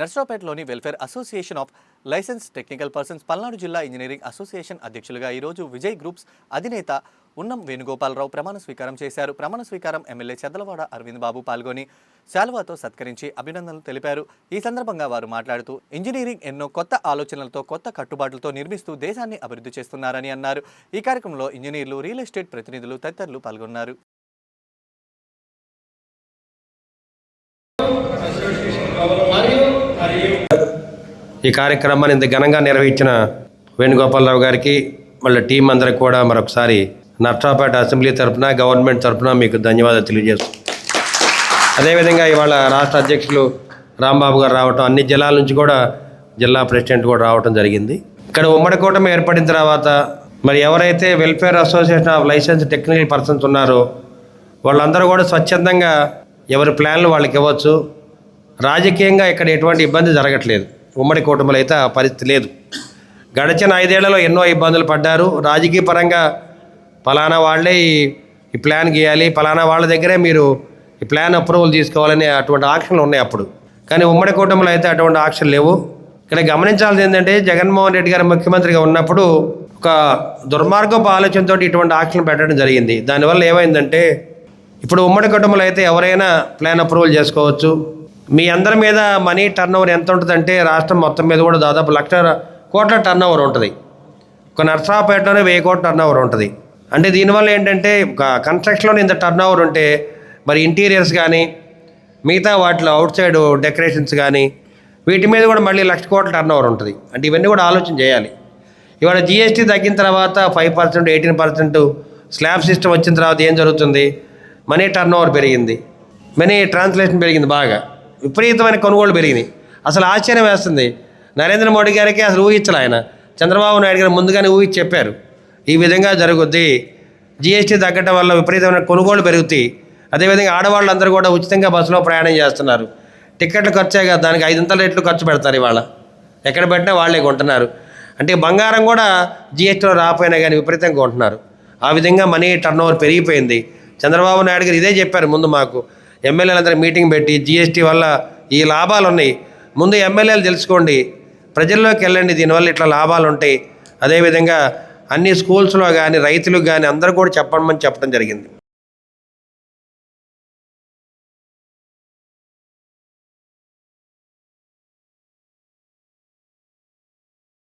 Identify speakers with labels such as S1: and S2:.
S1: నర్సరావుపేటలోని welfare association of license technical persons Palnadu జిల్లా engineering association అధ్యక్షులుగా ఈరోజు విజయ్ గ్రూప్స్ అధినేత ఉన్నం వేణుగోపాలరావు ప్రమాణ స్వీకారం చేశారు. ప్రమాణ స్వీకారం ఎమ్మెల్యే చెద్దలవాడ అరవింద్ బాబు పాల్గొని శాలువాతో సత్కరించి అభినందనలు తెలిపారు. ఈ సందర్భంగా వారు మాట్లాడుతూ ఇంజనీరింగ్ ఎన్నో కొత్త ఆలోచనలతో కొత్త కట్టుబాట్లతో నిర్మిస్తూ దేశాన్ని అభివృద్ధి చేస్తున్నారని అన్నారు. ఈ కార్యక్రమంలో ఇంజనీర్లు, రియల్ ఎస్టేట్ ప్రతినిధులు తదితరులు పాల్గొన్నారు.
S2: ఈ కార్యక్రమాన్ని ఇంత ఘనంగా నిర్వహించిన వేణుగోపాలరావు గారికి వాళ్ళ టీం అందరికి కూడా మరొకసారి నర్సరావుపేట అసెంబ్లీ తరఫున, గవర్నమెంట్ తరఫున మీకు ధన్యవాదాలు తెలియజేస్తాం. అదేవిధంగా ఇవాళ రాష్ట్ర అధ్యక్షులు రాంబాబు గారు రావటం, అన్ని జిల్లాల నుంచి కూడా జిల్లా ప్రెసిడెంట్ కూడా రావటం జరిగింది. ఇక్కడ ఉమ్మడి కూటమి ఏర్పడిన తర్వాత మరి ఎవరైతే welfare association of license technical persons ఉన్నారో వాళ్ళందరూ కూడా స్వచ్ఛందంగా ఎవరి ప్లాన్లు వాళ్ళకి ఇవ్వచ్చు. రాజకీయంగా ఇక్కడ ఎటువంటి ఇబ్బంది జరగట్లేదు. ఉమ్మడి కూటమిలో అయితే ఆ పరిస్థితి లేదు. గడిచిన 5 ఏళ్లలో ఎన్నో ఇబ్బందులు పడ్డారు. రాజకీయ పరంగా ఫలానా వాళ్ళే ఈ ప్లాన్ గీయాలి, ఫలానా వాళ్ళ దగ్గరే మీరు ఈ ప్లాన్ అప్రూవల్ తీసుకోవాలని అటువంటి ఆక్షన్లు ఉన్నాయి అప్పుడు. కానీ ఉమ్మడి కూటమిలో అయితే అటువంటి ఆక్షన్లు లేవు. ఇక్కడ గమనించాల్సింది ఏంటంటే జగన్మోహన్ రెడ్డి గారు ముఖ్యమంత్రిగా ఉన్నప్పుడు ఒక దుర్మార్గపు ఆలోచనతో ఇటువంటి ఆక్షన్లు పెట్టడం జరిగింది. దానివల్ల ఏమైందంటే ఇప్పుడు ఉమ్మడి కుటుంబంలో అయితే ఎవరైనా ప్లాన్ అప్రూవల్ చేసుకోవచ్చు. మీ అందరి మీద మనీ టర్న్ ఓవర్ ఎంత ఉంటుందంటే రాష్ట్రం మొత్తం మీద కూడా దాదాపు 1,00,000 కోట్ల టర్న్ ఓవర్ ఉంటుంది. ఒక నర్సరావుపేటలోనే 1000 కోట్ల టర్న్ ఓవర్ ఉంటుంది. అంటే దీనివల్ల ఏంటంటే కన్స్ట్రక్షన్లో ఇంత టర్న్ ఓవర్ ఉంటే మరి ఇంటీరియర్స్ కానీ మిగతా వాటిలో అవుట్ సైడ్ డెకరేషన్స్ కానీ వీటి మీద కూడా మళ్ళీ 1,00,000 కోట్ల టర్న్ ఓవర్ ఉంటుంది. అంటే ఇవన్నీ కూడా ఆలోచన చేయాలి. ఇవాళ GST తగ్గిన తర్వాత 5%, 18% స్లాబ్ సిస్టమ్ వచ్చిన తర్వాత ఏం జరుగుతుంది? మనీ టర్న్ ఓవర్ పెరిగింది, మనీ ట్రాన్స్లేషన్ పెరిగింది, బాగా విపరీతమైన కొనుగోలు పెరిగినాయి. అసలు ఆశ్చర్యం వేస్తుంది. నరేంద్ర మోడీ గారికి అసలు ఊహించాలి. ఆయన చంద్రబాబు నాయుడు గారు ముందుగానే ఊహించి చెప్పారు ఈ విధంగా జరుగుద్ది, GST తగ్గడం వల్ల విపరీతమైన కొనుగోలు పెరుగుతాయి. అదేవిధంగా ఆడవాళ్ళందరూ కూడా ఉచితంగా బస్సులో ప్రయాణం చేస్తున్నారు. టికెట్లు ఖర్చే కదా, దానికి 5 రెట్లు ఖర్చు పెడతారు. ఇవాళ ఎక్కడ పెట్టినా వాళ్ళే కొంటున్నారు. అంటే బంగారం కూడా GSTలో రాకపోయినా కానీ విపరీతంగా కొంటున్నారు. ఆ విధంగా మనీ టర్న్ ఓవర్ పెరిగిపోయింది. చంద్రబాబు నాయుడు గారు ఇదే చెప్పారు. ముందు మాకు ఎమ్మెల్యేలందరూ మీటింగ్ పెట్టి GST వల్ల ఈ లాభాలు ఉన్నాయి, ముందు ఎమ్మెల్యేలు తెలుసుకోండి, ప్రజల్లోకి వెళ్ళండి, దీనివల్ల ఇట్లా లాభాలు ఉంటాయి. అదేవిధంగా అన్ని స్కూల్స్లో కానీ రైతులకు కానీ అందరూ కూడా చెప్పడం జరిగింది.